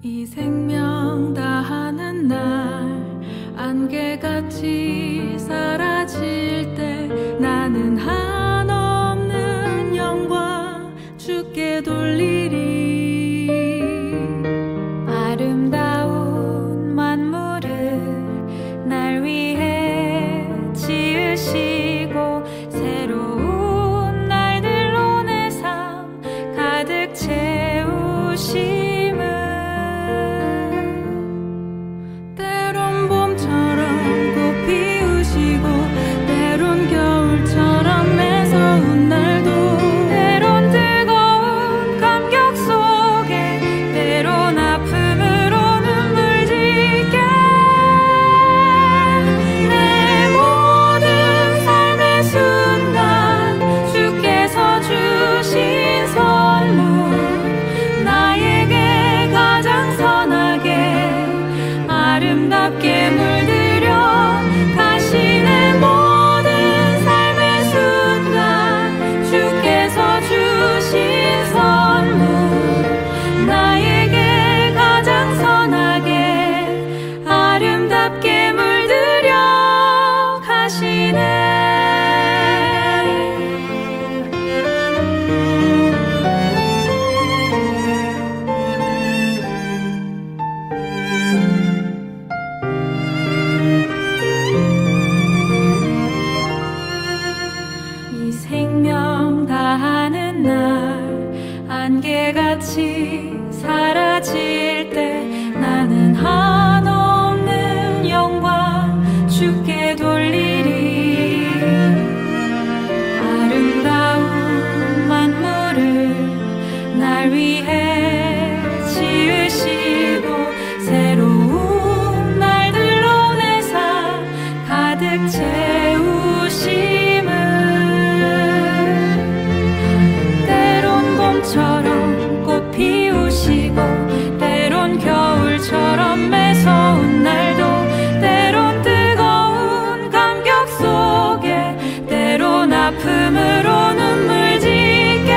이 생명 다하는 날 안개같이 사라질 때 나는 한없는 영광 주께 돌리리. 아름다운 만물을 날 위해 지으시고 새로운 날들로 내 삶 가득 채우심을 때론 봄처럼 꽃 피우시고 때론 겨울처럼 매서운 날도 때론 뜨거운 감격 속에 때론 아픔으로 눈물 짓게 내 모든 삶의 순간 주께서 주신 선물 나에게 가장 선하게 아름답게 물들여 가시네. 모든 삶의 순간 주께서 주신 선물 나에게 가장 선하게 아름답게 물들여 가시네. 이 생명 다하는 날 안개같이 사라질 때 나는 한없는 영광 주께 돌리리. 아름다운 만물을 날 위해 지으시고 새로운 날들로 내 삶 가득 채우심을 때론 봄처럼 꽃 피우시고 때론 겨울처럼 매서운 날도 때론 뜨거운 감격 속에 때론 아픔으로 눈물 짓게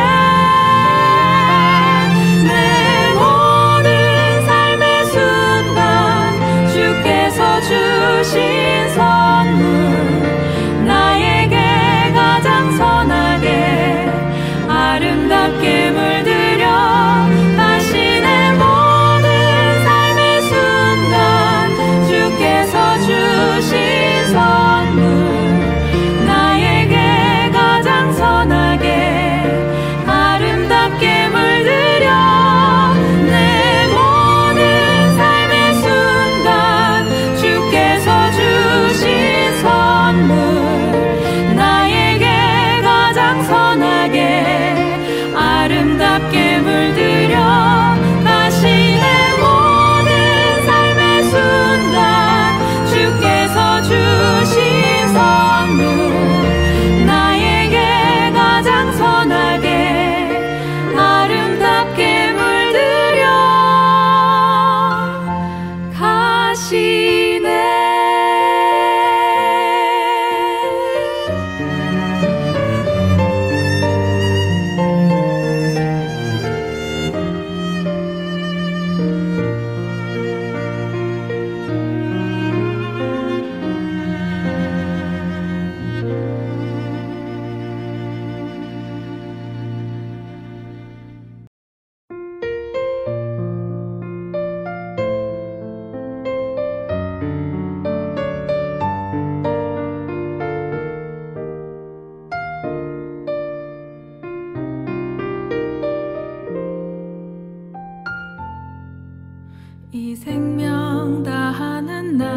내 모든 삶의 순간 주께서 주신 선물 나에게 가장 선하게 아름답게 물들여 가시네. 모든 삶의 순간 주께서 주신 선물 나에게 가장 선하게 아름답게 물들여 내 모든 삶의 순간 주께서 주신 선물 나에게 가장 선하게 아름답게 물들여 가시네. 모든 삶의 순간 주께서 주신 선물 나에게 가장 선하게 아름답게 물들여 가시네. 이 생명 다하는 날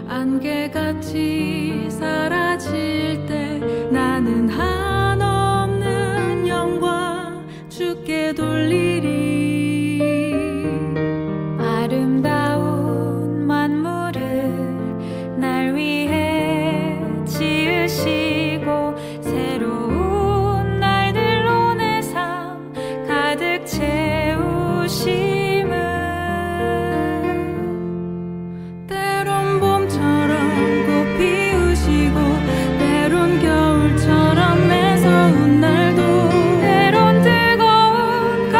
안개같이 사라질 때 나는 한없는 영광 주께 돌리리. 아름다운 만물을 날 위해 지으시고 새로운 날들로 내 삶 가득 채우시 때론 봄처럼 꽃 피우시고 때론 겨울처럼 매서운 날도 때론 뜨거운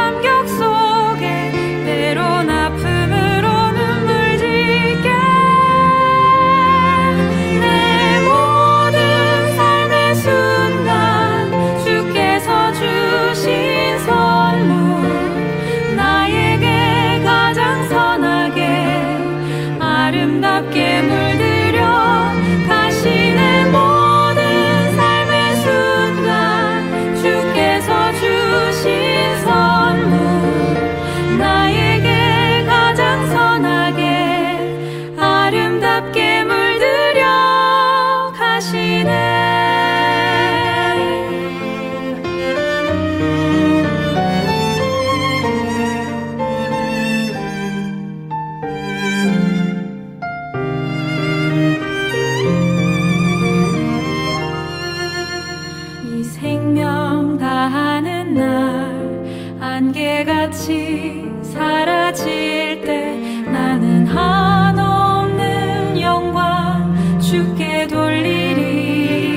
날 안개같이 사라질 때 나는 한없는 영광 주께 돌리리.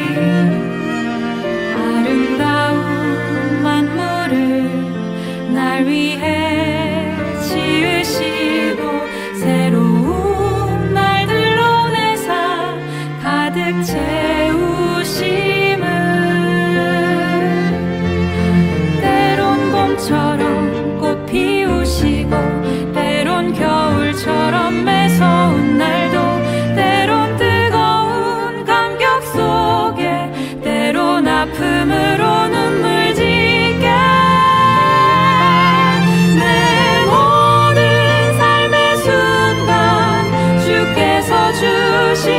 아름다운 만물을 날 위해 지으시고 새로운 날들로 내 삶 가득 채우심을 때론 봄처럼 꽃 피우시고 때론 겨울처럼 매서운 날도 때론 뜨거운 감격 속에 때론 아픔으로 눈물 짓게 내 모든 삶의 순간 주께서 주신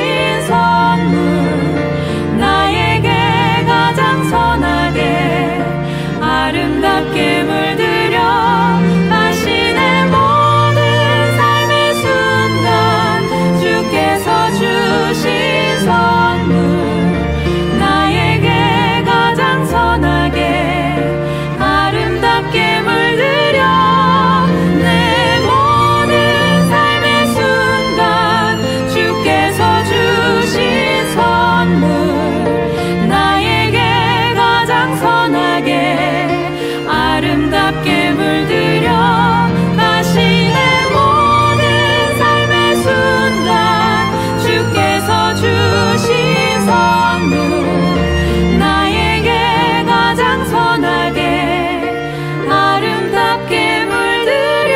선물 나에게 가장 선하게 아름답게 물들여 당신의 모든 삶의 순간 주께서 주신 선물 나에게 가장 선하게 아름답게 물들여 내 모든 삶의 순간 주께서 주신 선물 나에게 가장 선하게 아름답게 물들여 당신의 모든 삶의 순간 주께서 주신 선물 나에게 가장 선하게 아름답게 물들여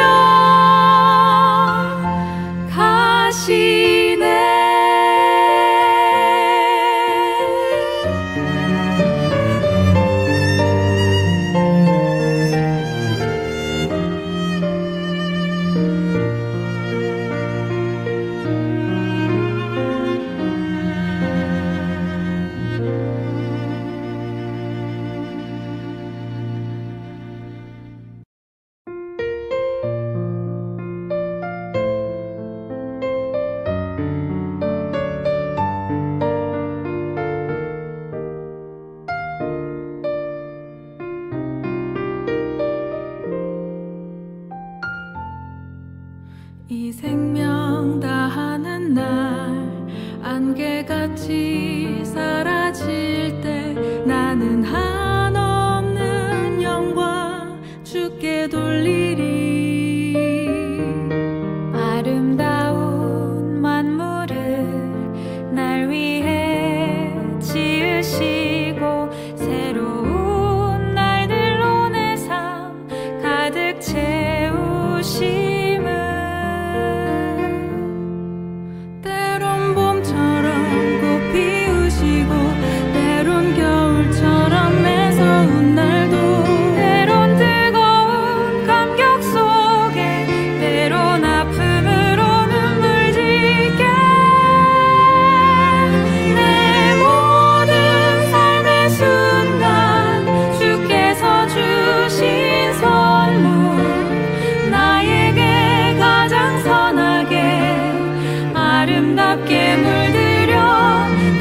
가시네. 이 생명 다하는 날 안개같이 사라질 때 나는 한없는 영광 주께 돌리리. 아름다운 만물을 날 위해 지으시고 새로운 날들로 내 삶 가득 채우시 아름답게 물들여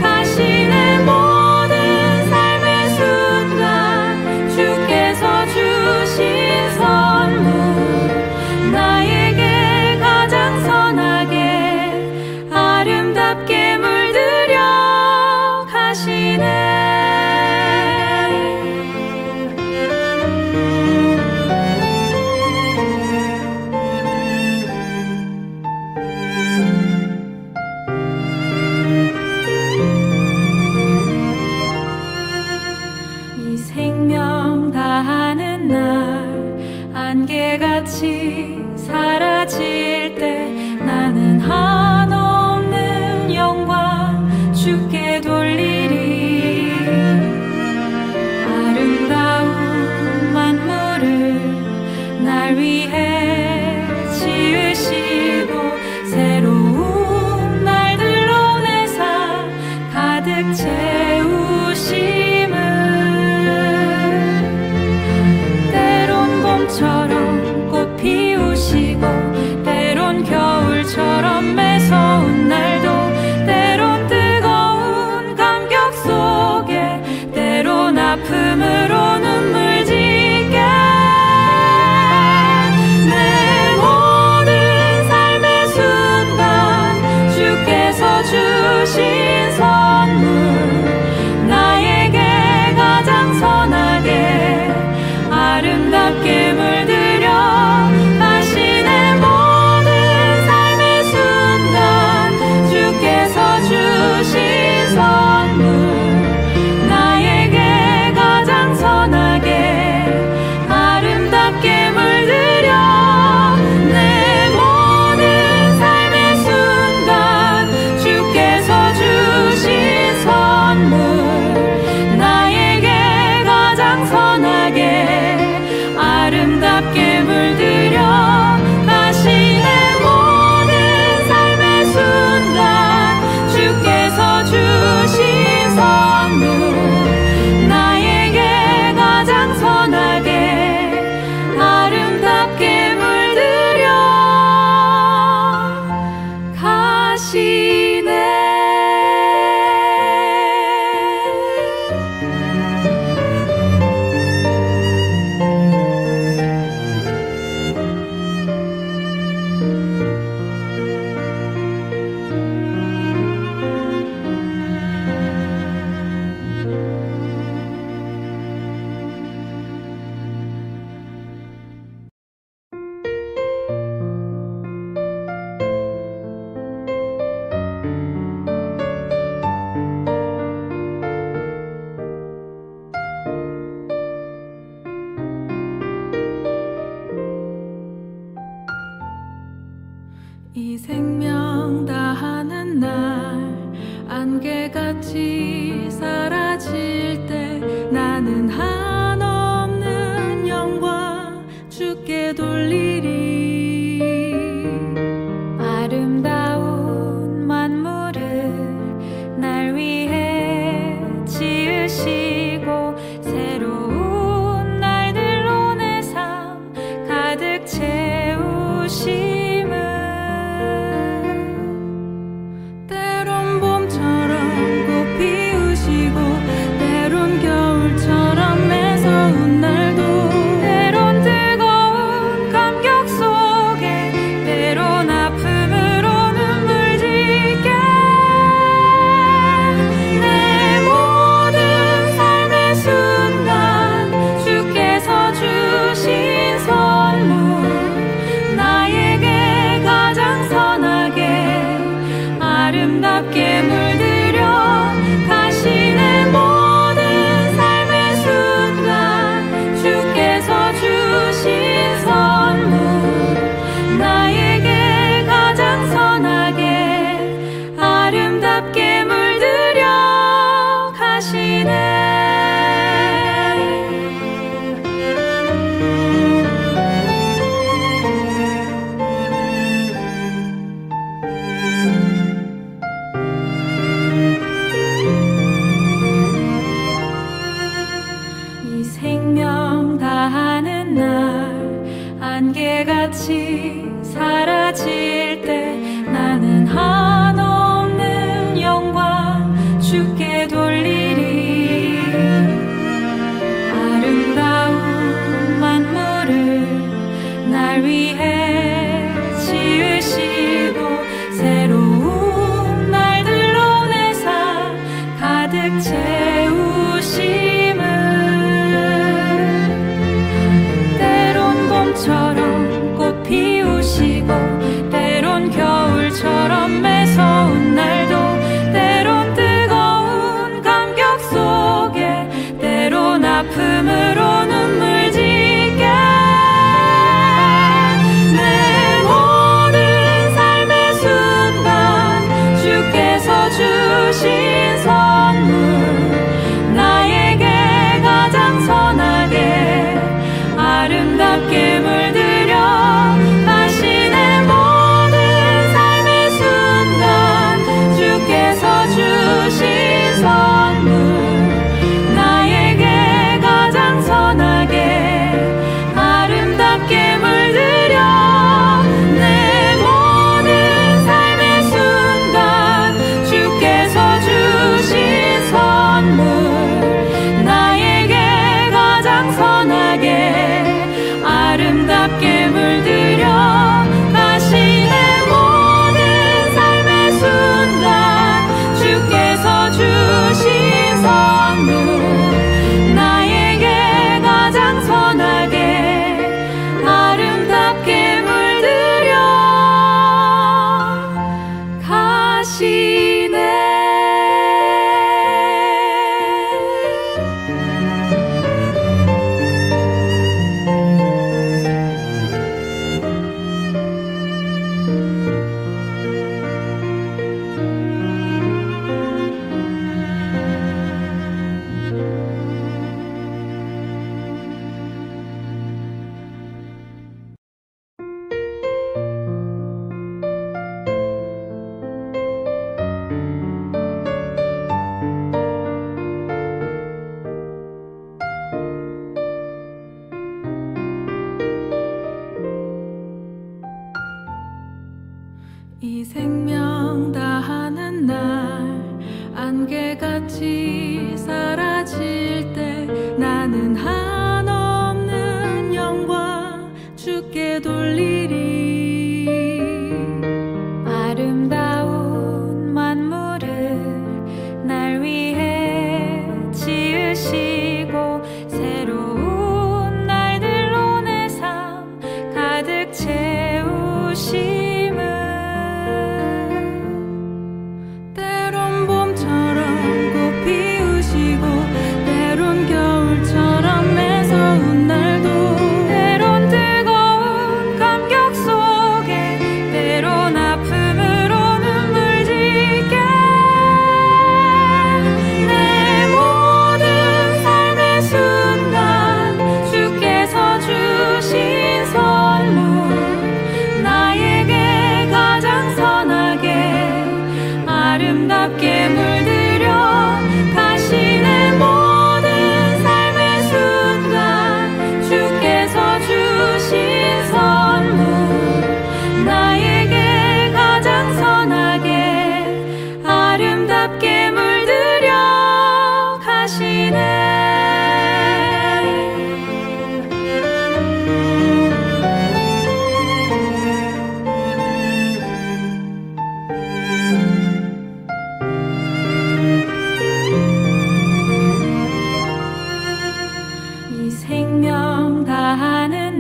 가시는 모든 삶의 순간 주께서 주신 선물 나에게 가장 선하게 아름답게 물들여 가시네. 생명 다하는 날 안개같이 사라질 때 나는 한없는 영광 주께 돌리리. 아름다운 만물을 날 위해 지으시고 새로운 날들로 내 삶 가득 채우심을 처럼 꽃 피우시고 때론 겨울 아름답게 물들여 가시네. 모든 삶의 순간 주께서 주신 선물 나에게 가장 선하게 아름답게 물들여 내 모든 삶의 순간 주께서 주신 선물 나에게 가장 선하게 아름답게 물들여 가시네. 모든 삶의 순간 주께서 주신 선물 나에게 가장 선하게 아름답게 물들여 가시네. 이 생명 다하는 날 안개같이 사라질 때 나는 한없는 영광 주께 돌리리. 아름다운 만물을 날 위해 지으시고 새로운 날들로 내 삶 가득 채우시. 아름답게 물들여 가시네. 모든 삶의 순간 주께서 주신 선물 나에게 가장 선하게 아름답게 물들여 가시네. 생명 다하는 날 안개같이 사라질 때 나는 한없는 영광 주께 돌리리. 아름다운 만물을 날 위해 지으시고 새로운 날들로 내 삶 가득 채우심을 처럼 꽃 피우시고 때론 겨울처럼 매서운 날도 때론 뜨거운 감격 속에 때론 아픔으로 눈물 짓게 내 모든 삶의 순간 주께서 주신 선물 나에게 가장 선하게 아름답게 물들여 가시네. 모든 삶의 순간 주께서 주신 선물 나에게 가장 선하게 아름답게 물들여 내 모든 삶의 순간 주께서 주신 선물 나에게 가장 선하게 아름답게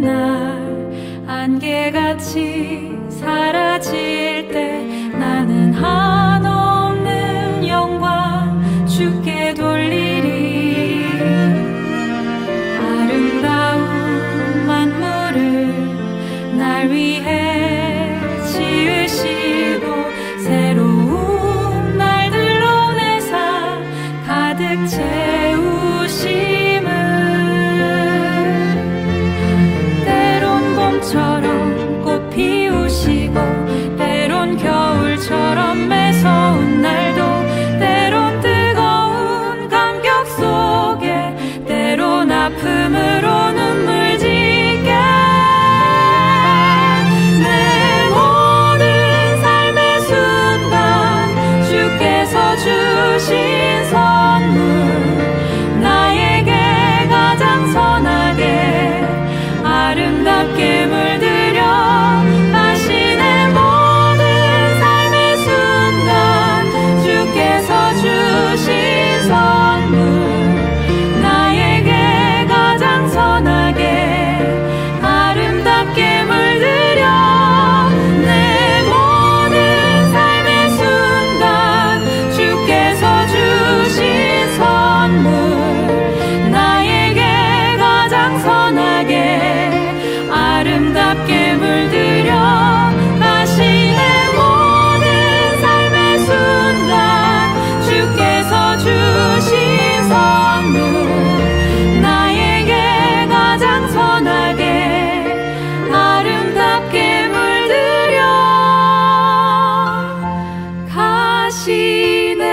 날 안개같이 사라질 때 나는 한없는 영광 주께 돌리리. 아름다운 만물을 날 위해 지으시고 새로운 날들로 내 삶 가득 채우심을 때론 봄처럼 꽃 피우시고 때론 겨울처럼 매서운 날도 때론 뜨거운 감격 속에 때론 아픔으로 눈물 짓게 내 모든 삶의 순간 주께서 주신 선물 나에게 가장 선하게 아름답게 물들여 당신의 모든 삶의 순간 주께서 주신 선물 나에게 가장 선하게 아름답게 물들여 내 모든 삶의 순간 주께서 주신 선물 나에게 가장 선하게 아름답게 물들여 당신의 모든 삶의 순간 주께서 주신 선물 나에게 가장 선하게 아름답게 물들여 가시네.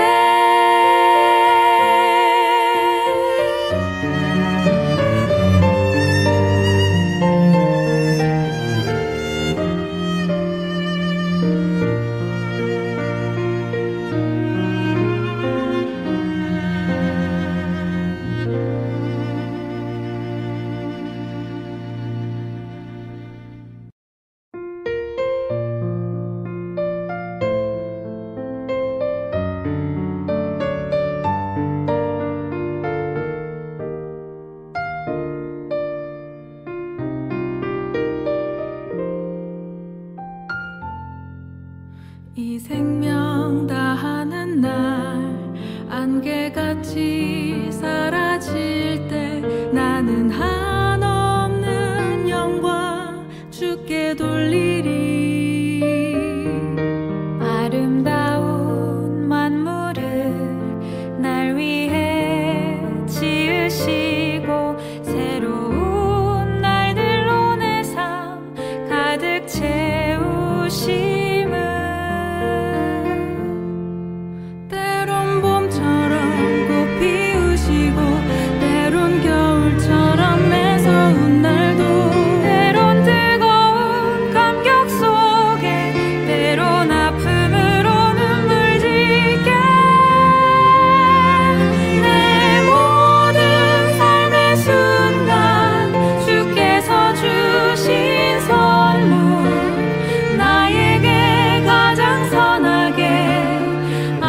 이 생명 다하는 날 안개같이 사라질 때 나는 한없는 영광 주께 돌리리. 아름다운 만물을 날 위해 지으시고 새로운 날들로 내 삶 가득 채우시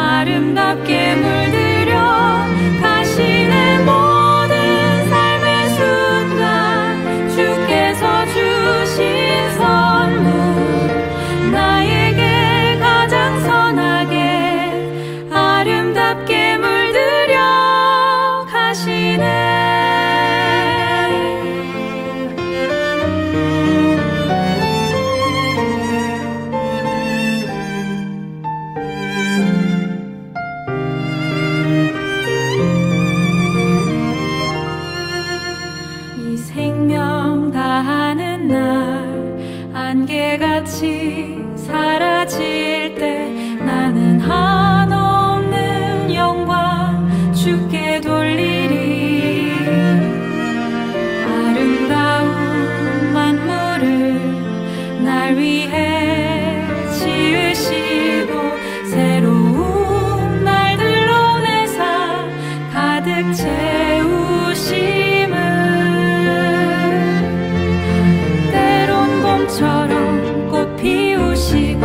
아름답게 물들여 가시는 모든 삶의 순간 주께서 주신 선물 나에게 가장 선하게 아름답게 물들여 가시네. 생명 다하는 날 안개같이 사라질 때 나는 한없는 영광 주께 돌리리. 아름다운 만물을 날 위해 지으시고 새로운 날들로 내 삶 가득 채우심을 처럼 꽃 피우시고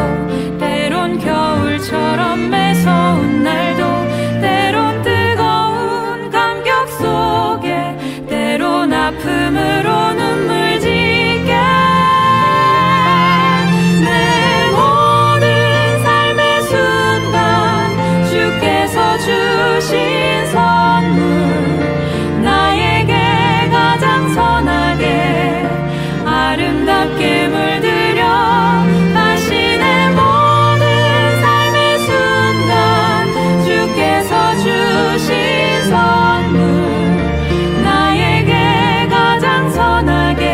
때론 겨울 아름답게 물들여 가시네. 모든 삶의 순간 주께서 주신 선물 나에게 가장 선하게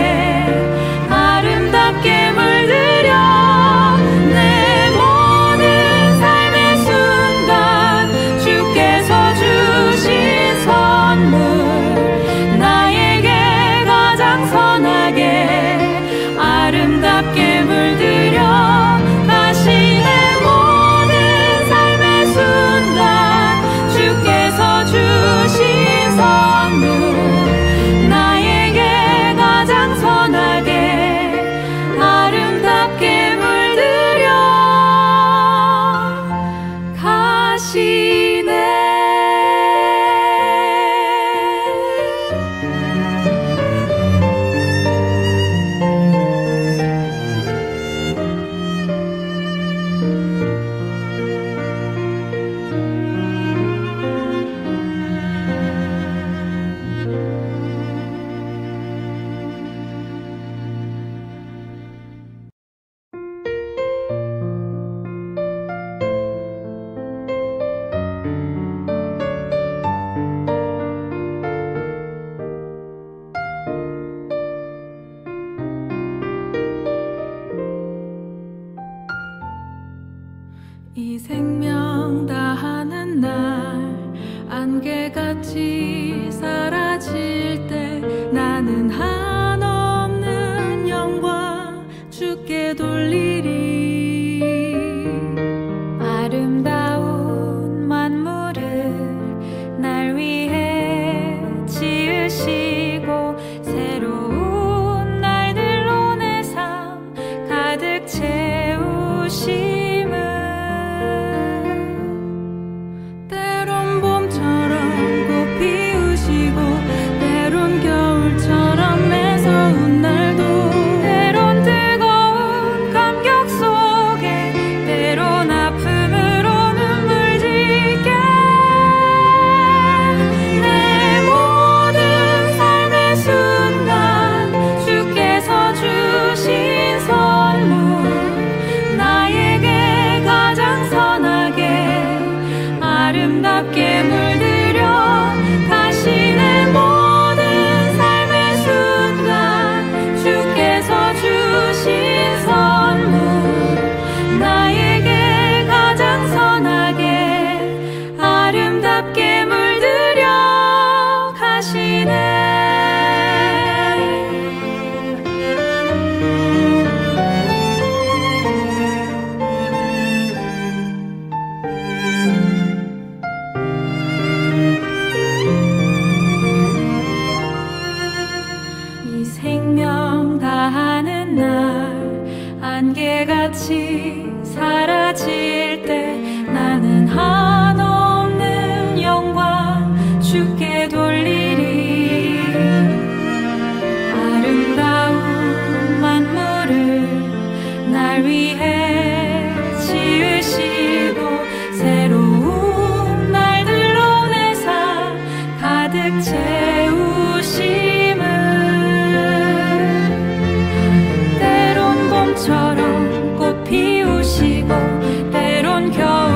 아름답게 물들여 내 모든 삶의 순간 주께서 주신 선물 나에게 가장 선하게 아름답게 물들여 가시네. 모든 삶의 순간 주께서 주신 선물 나에게 가장 선하게 아름답게 물들여 가시네. 이 생명 다하는 날 안개같이 사라질 때 나는 한없는 영광 주께 돌리리. 아름다운 만물을 날 위해 지으시고 새로운 날들로 내 삶 가득 채우시. 아름답게 물들여 가시네. 모든 삶의 순간 주께서 주신 선물 나에게 가장 선하게 아름답게 물들여 가시네. 생명 다하는 날 안개같이 사라질 때 나는 한없는 영광 주께 돌리리. 아름다운 만물을 날 위해 지으시고 새로운 날들로 내 삶 가득 채우심을 처럼 꽃 피우시고 때론 겨울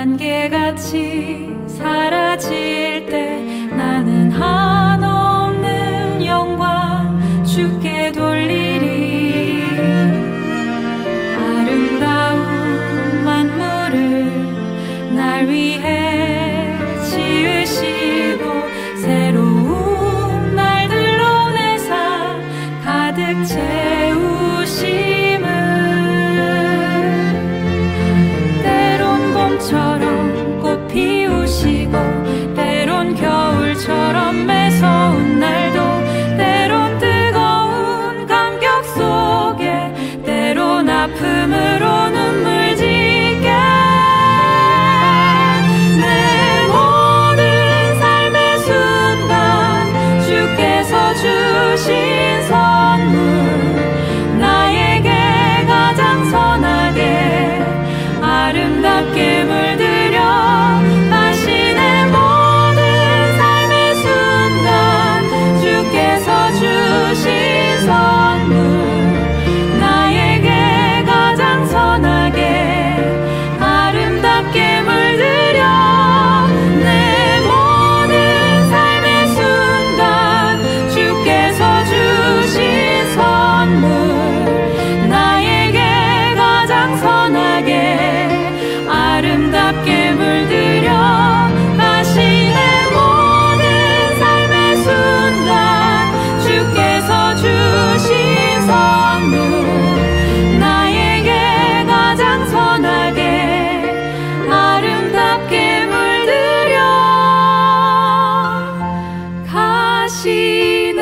안개같이 사라질 때 나는 한없는 영광 주께 돌리리. 아름다운 만물을 날 위해 지으시고 새로운 날들로 내 삶 가득 채우심을 때론 봄처럼 꽃 피우시고 때론 겨울처럼 매서운 날도 때론 뜨거운 감격 속에 때론 아픔으로 눈물 짓게 내 모든 삶의 순간 주께서 주신 선물 나에게 가장 선하게 아름답게 물들여 다시 내 모든 삶의 순간 주께서 주신 선물 나에게 가장 선하게 아름답게 물들여 내 모든 삶의 순간 주께서 주신 선물 나에게 가장 선하게 아름답게 물들여 다시 내 모든 삶의 순간 주께서 주신 선물 나에게 가장 선하게 아름답게 물들여 가시네.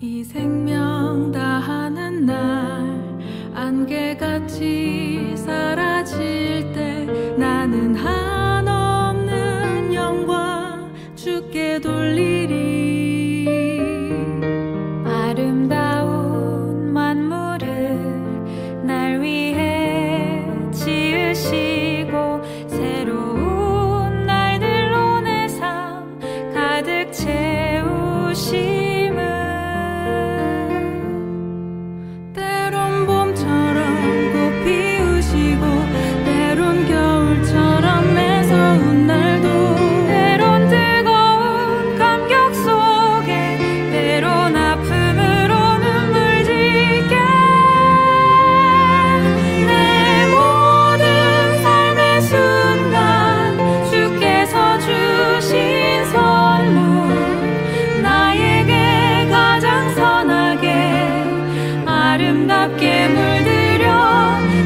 이 생명 다하는 날 안개같이 사라질 때 나는 한없는 영광 주께 돌리리. 아름다운 만물을 날 위해 지으시고 새로운 날들로 내 삶 가득 채우시 아름답게 물들여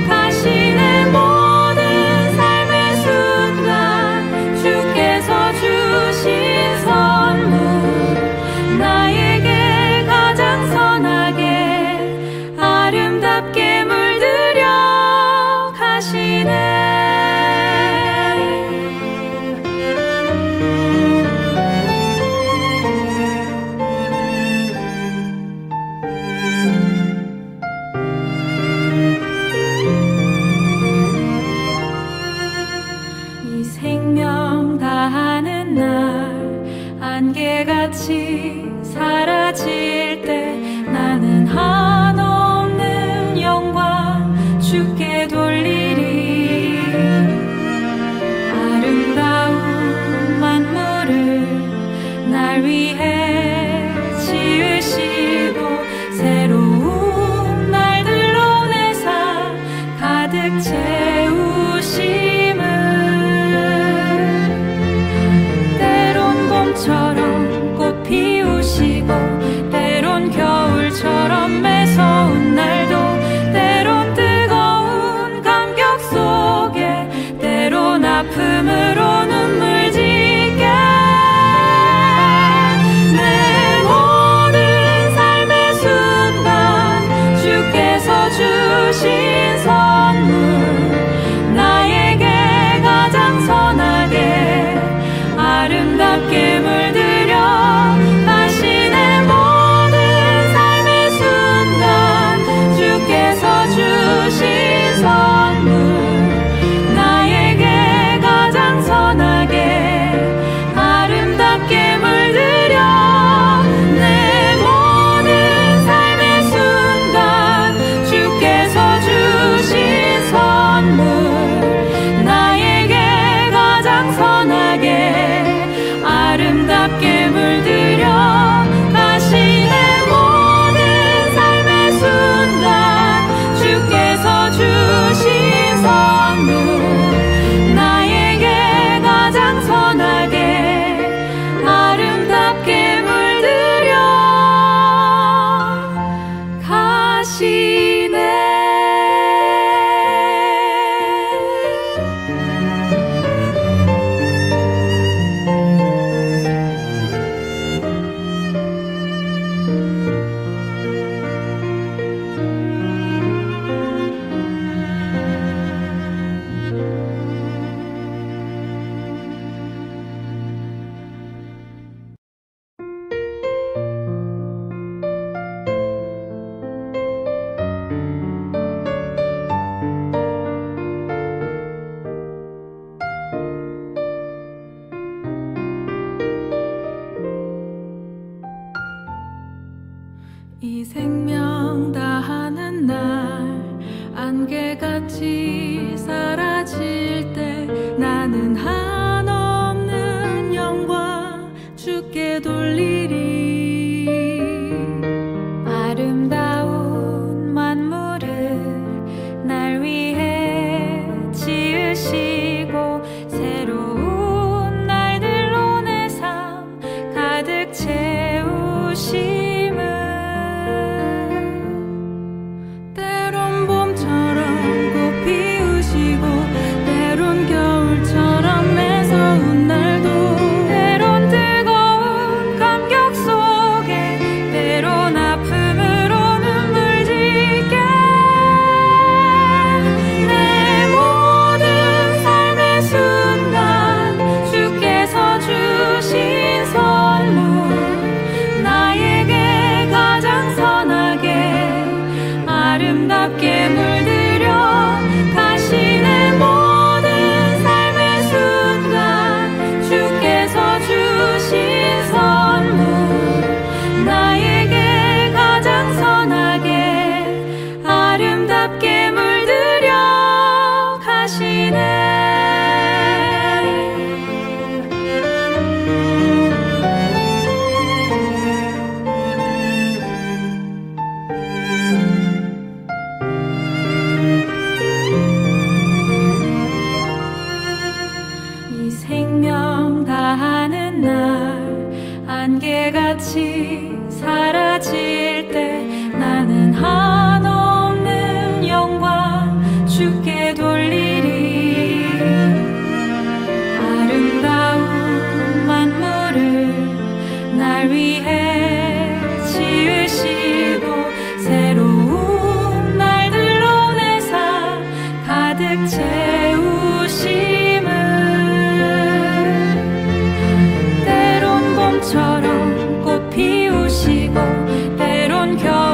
다시 내 모든 삶의 순간 주께서 주신 선물 나에게 가장 선하게 아름답게 물들여 가시네. 생명 다하는 날 안개같이 사라질 때 나는 한없는 영광 주께 돌리리. 아름다운 만물을 날 위해 지으시고 새로운 날들로 내 삶 가득 채우심을 때론 봄처럼 꽃 피우시고 때론 겨울 아름답게 물들여 가시네. 모든 삶의 순간 주께서 주신 선물 나에게 가장 선하게 아름답게 물들여 내 모든 삶의 순간 주께서 주신 선물 나에게 가장 선하게 아름답게 물들여 가시네. 모든 삶의 순간 주께서 주신 선물 나에게 가장 선하게 아름답게 물들여 가시네. 이 생명 다하는 날 안개같이 사라질 때 나는 한없는 영광 주께 돌리리. 아름다운 만물을 날 위해 지으시고 새로운 날들로 내 삶 가득 채우시. 아름답게 물들여 가시네. 모든 삶의 순간 주께서 주신 선물 나에게 가장 선하게 아름답게 물들여 가시네. 생명 다하는 날 안개같이 사라질 때 나는 한없는 영광 주께 돌리리. 아름다운 만물을 날 위해 지으시고 새로운 날들로 내 삶 가득 채우심을 처럼 꽃 피우시고 때론 겨울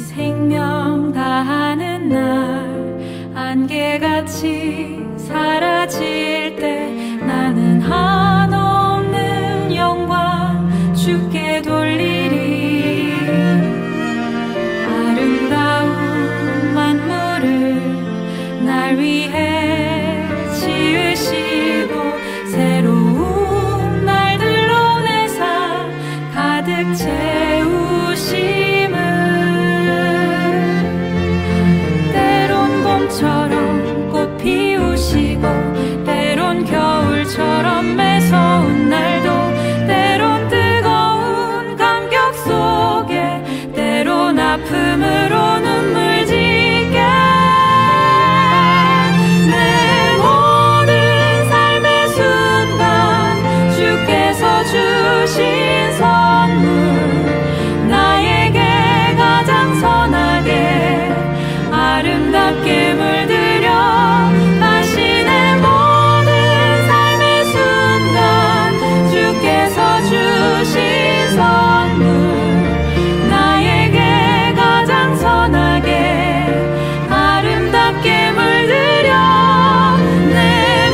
생명 다하는 날 안개같이 사라질 때 나는 한없는 영광 주께 돌리리. 아름다운 만물을 날 위해 지으시고 새로운 날들로 내 삶 가득 채우심을 때론 봄처럼 꽃 피우시고 때론 겨울처럼 매서운 날도 때론 뜨거운 감격 속에 때론 아픔으로 눈물 짓게 내 모든 삶의 순간 주께서 주신 선물 나에게 가장 선하게 아름답게 물들여 다시 내 모든 삶의 순간 주께서 주신 선물 나에게 가장 선하게 아름답게 물들여 내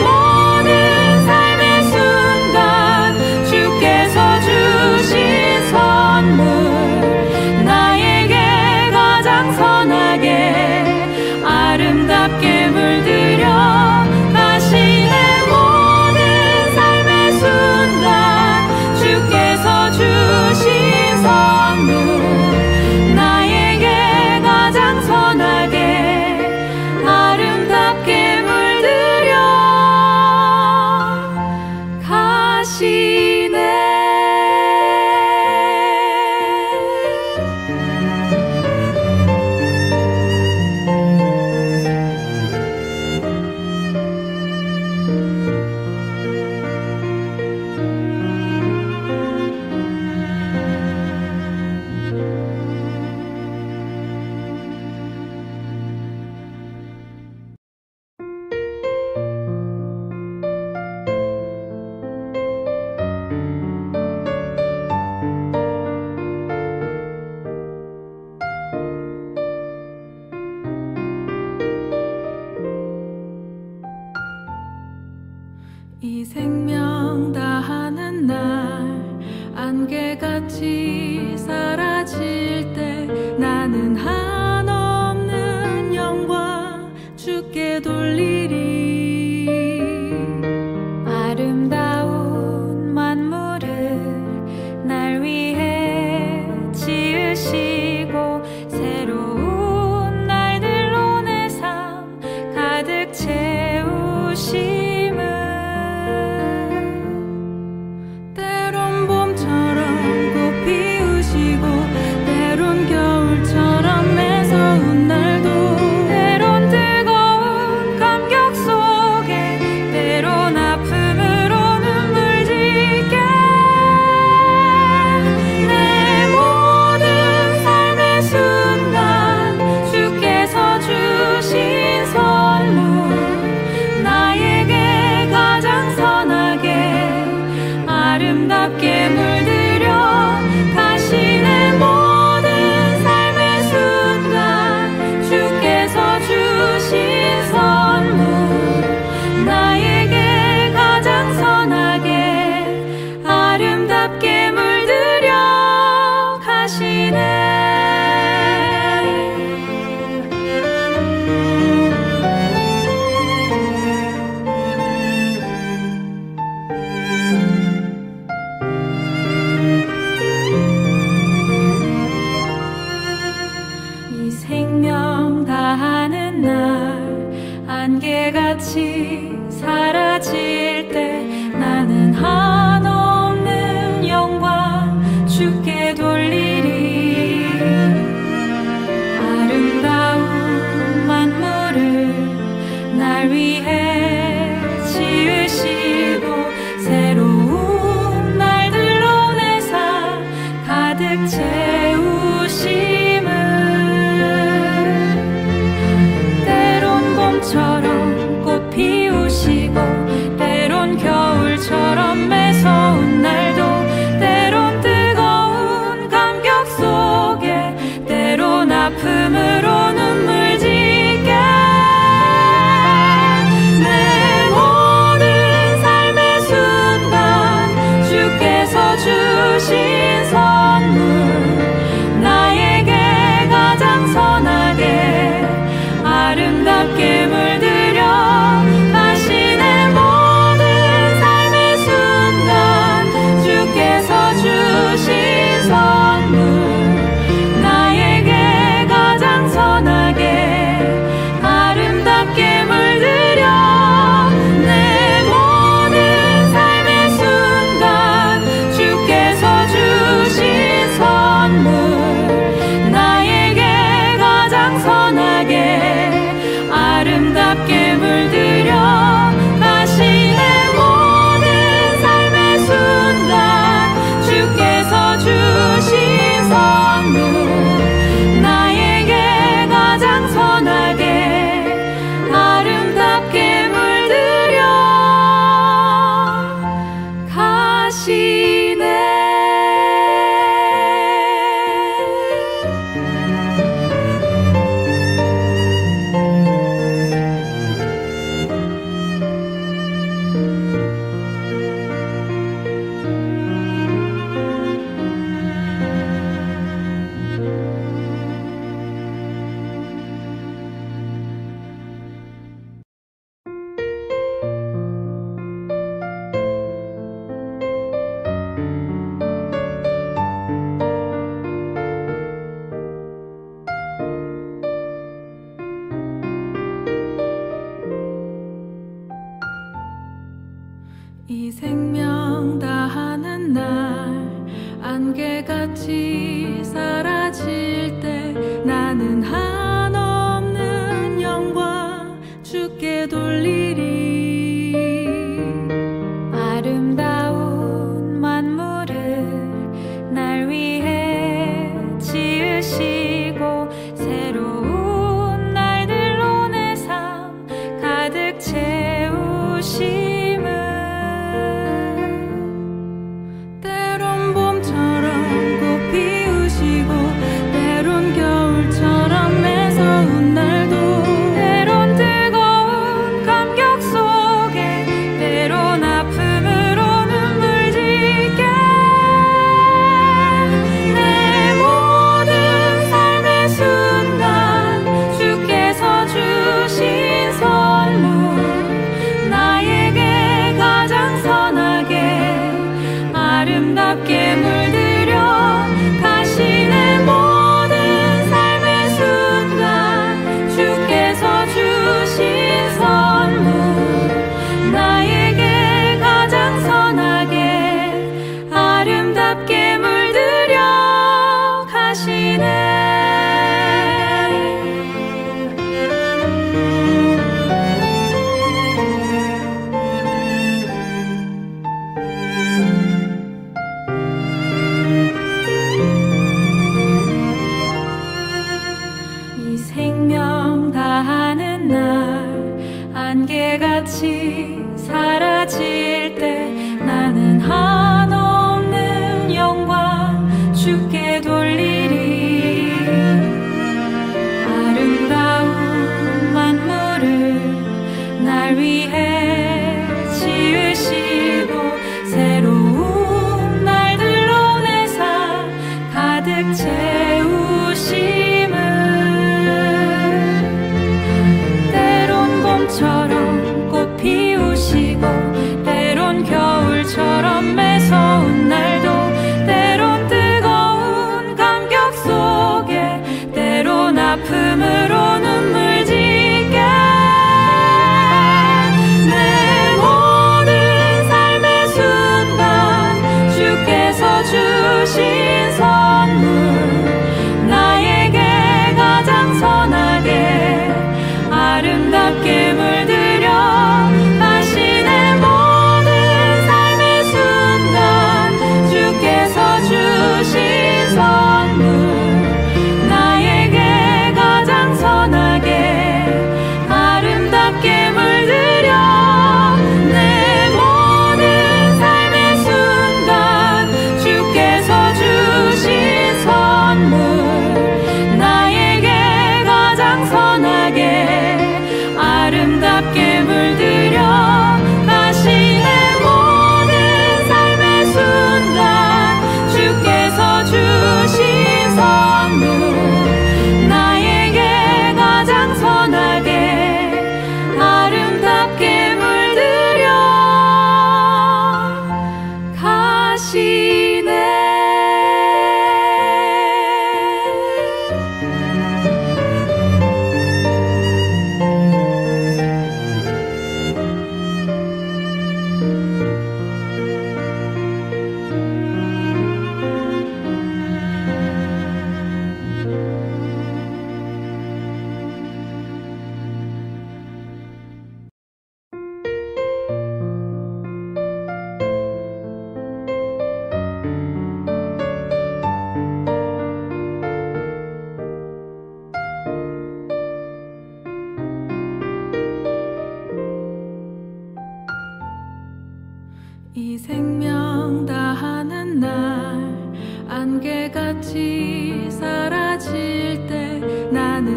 모든 삶의 순간 주께서 주신 선물 나에게 가장 선하게 아름답게 물들여 다시 내 모든 삶의 순간 주께서 주신 선물 나에게 가장 선하게 아름답게 물들여 가시네. 이 생명 다하는 날 안개같이 사라질 때 나는 한없는 영광 주께 돌리리. 아름다운 만물을 날 위해 지으시고 새로운 날들로 내 삶 가득 채우시 아름답게 물들여 다시 내 모든 삶의 순간 주께서 주신 선물 나에게 가장 선하게 아름답게 물들여 가시네. 생명 다하는 날 안개같이 사라질 때 나는 한없는 영광 주께 돌리리. 아름다운 만물을 날 위해 지으시고 새로운 날들로 내 삶 가득 채우심을 때론 봄처럼 꽃 피우시고 때론 아픔으로 눈물 짓게 내 모든 삶의 순간 주께서 주신 선물 나에게 가장 선하게 아름답게 물들여 다시 내 모든 삶의 순간 주께서 주신 선물 나에게 가장 선하게 아름답게 물들여 내 모든 삶의 순간 주께서 주신 선물 나에게 가장 선하게 아름답게 물들여 다시 내 모든 삶의 순간 주께서 주신 선물 나에게 가장 선하게 아름답게 물들여 가시네. 이 생명 다하는 날 안개같이 사라질 때 나는 한없는 영광 주께 돌리리. 아름다운 만물을 날 위해 지으시고 새로운 날들로 내 삶 가득 채우시 아름답게 물들여 다시 내 모든 삶의 순간 주께서 주신 선물 나에게 가장 선하게 아름답게 물들여 가시네. 안개같이 사라질 때 나는 한없는 영광 주께 돌리리. 아름다운 만물을 날 위해 지으시고 새로운 날들로 내 삶 가득 채우심을 때론 봄처럼 꽃 피우시고 때론 겨울처럼 매서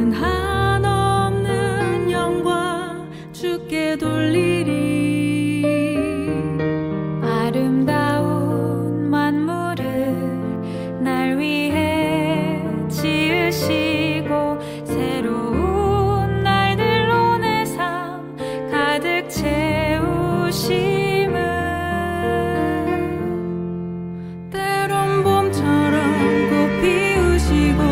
나는 한없는 영광 주께 돌리리. 아름다운 만물을 날 위해 지으시고 새로운 날들로 내 삶 가득 채우심을 때론 봄처럼 꽃 피우시고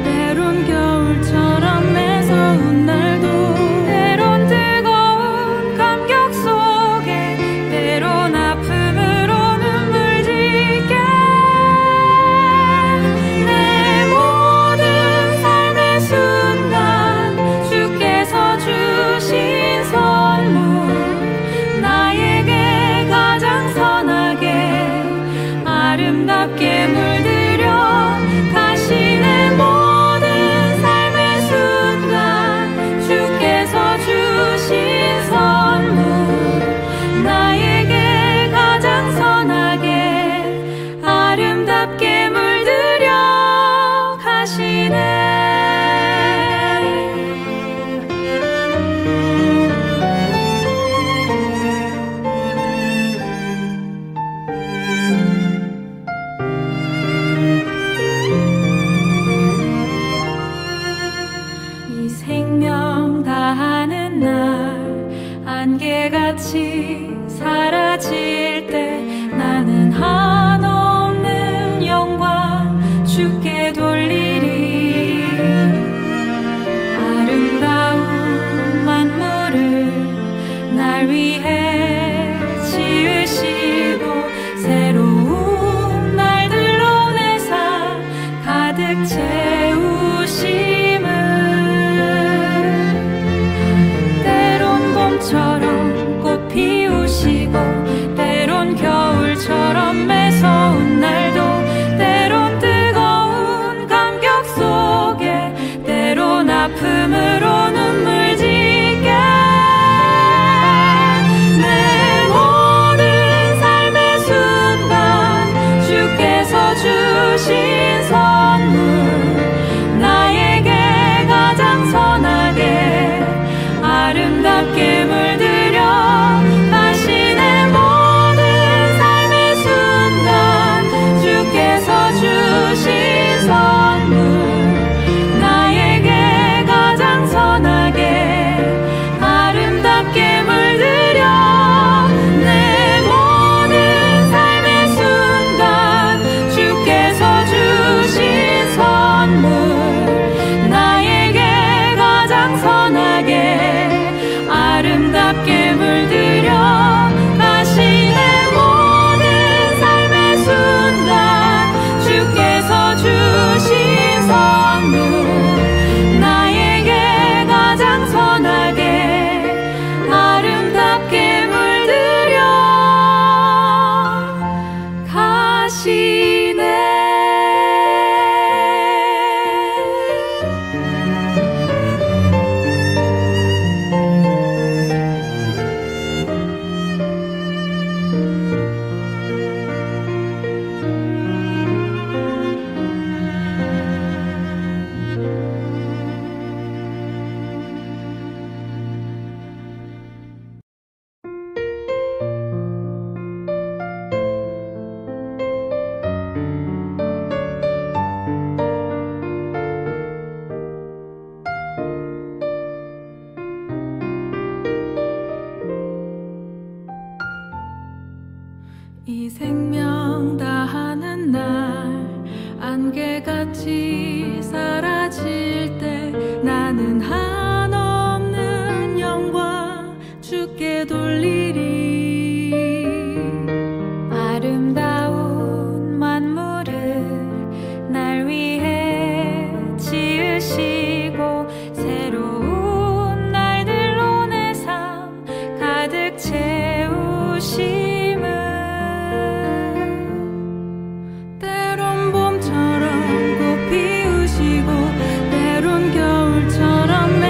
때론 겨울처럼 매서운 날도 때론 뜨거운 감격 속에 때론 아픔으로 눈물 짓게 내 모든 삶의 순간 주께서 주신 선물 나에게 가장 선하게 아름답게 물들여 가시네. 모든 삶의 순간 주께서 주신 선물 나에게 가장 선하게 아름답게 물들여 가시네. 이 생명 다하는 날 안개같이 사라질 때 나는 한없는 영광 주께 돌리리. 아름다운 만물을 날 위해 지으시고 새로운 날들로 내 삶 가득 채우심을 때론 봄처럼 꽃 피우시고 때론 겨울처럼 매서운 날도 때론 뜨거운 감격 속에 때론 아픔으로 눈물 짓게 내 모든 삶의 순간 주께서 주신 선물 나에게 가장 선하게 아름답게 물들여 가시네. 모든 삶의 순간 주께서 주신 선물 나에게 가장 선하게 아름답게 물들여 내 모든 삶의 순간 주께서 주신 선물 나에게 가장 선하게 아름답게 물들여 가시네. 모든 삶의 순간 주께서 주신 선물 나에게 가장 선하게 아름답게 물들여 가시네. 이 생명 다하는 날 안개같이 사라질 때 나는 한없는 영광 주께 돌리리. 아름다운 만물을 날 위해 지으시고 새로운 날들로 내 삶 가득 채우시 때론 봄처럼 꽃 피우시고 때론 겨울처럼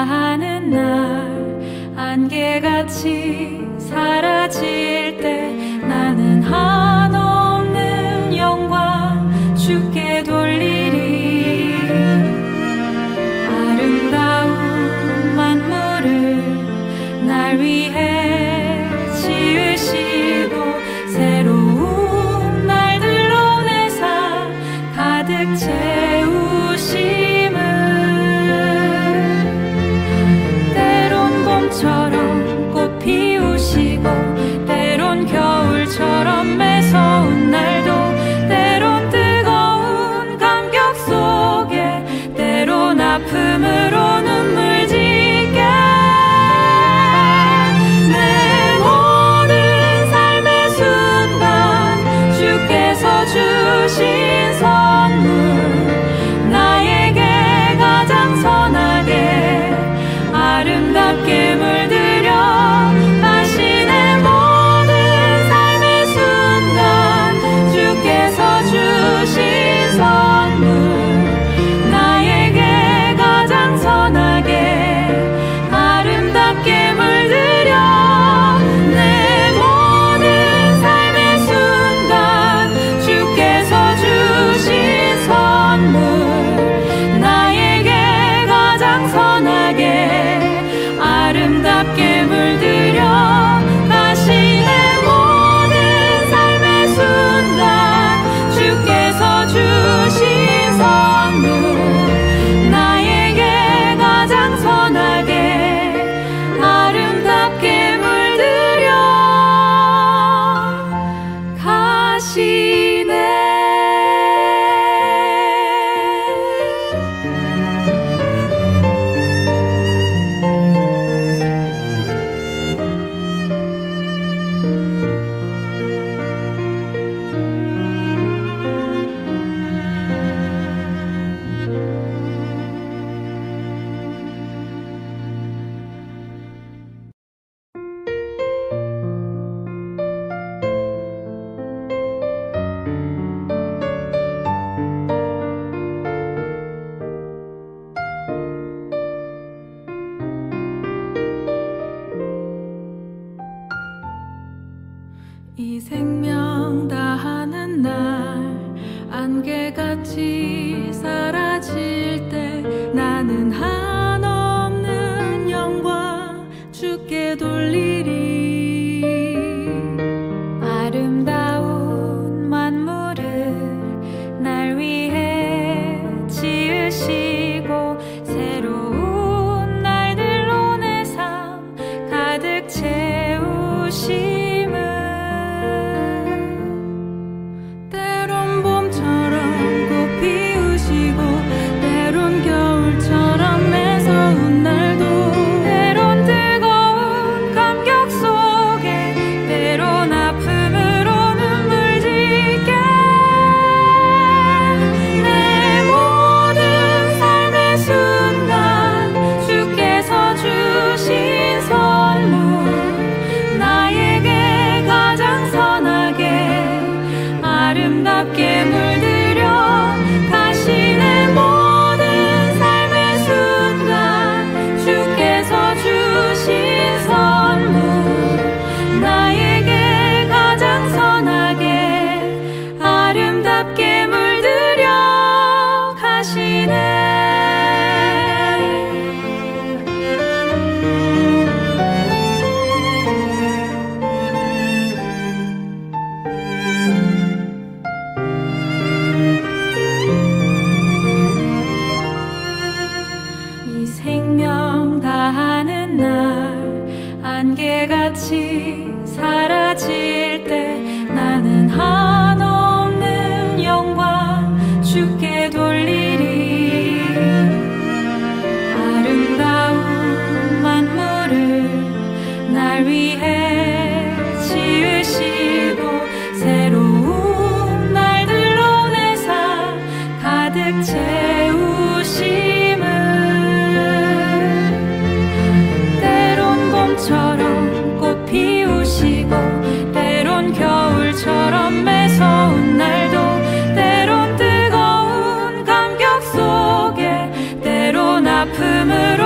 다하는 날 안개같이 사라질 때 나는 한없는 영광 주께 돌리리. 아름다운 만물을 날 위해 지으시고 새로운 날들로 내 삶 가득 채우심을 때론 봄처럼 꽃 피우시고 때론 겨울처럼 매서운 날도 때론 뜨거운 감격 속에 때론 아픔으로 눈물 짓게 내 모든 삶의 순간 주께서 주신 선물 나에게 가장 선하게 아름답게 물들여 다시 내 모든 삶의 순간 주께서 주신 선물 나에게 가장 선하게 아름답게 물들여 내 모든 삶의 순간 주께서 주신 선물 나에게 가장 선하게 아름답게 물들여 다시 내 모든 삶의 순간 주께서 주신 선물 나에게 가장 선하게 아름답게 물들여 가시네. 이 생명 다하는 날 안개같이 사라질 때 나는 한없는 영광 주께 돌리리. 아름다운 만물을 날 위해 지으시고 새로운 날들로 내 삶 가득 채우시 아름답게 물들여 다시 내 모든 삶의 순간 주께서 주신 선물 나에게 가장 선하게 아름답게 물들여 가시네. 안개같이 사라질 때 나는 한없는 영광 주께 돌리리. 아름다운 만물을 날 위해 지으시고 새로운 날들로 내 삶 가득 채우심을 처럼 꽃 피우시고 때론 겨울처럼 매서운 날도 때론 뜨거운 감격 속에 때론 아픔으로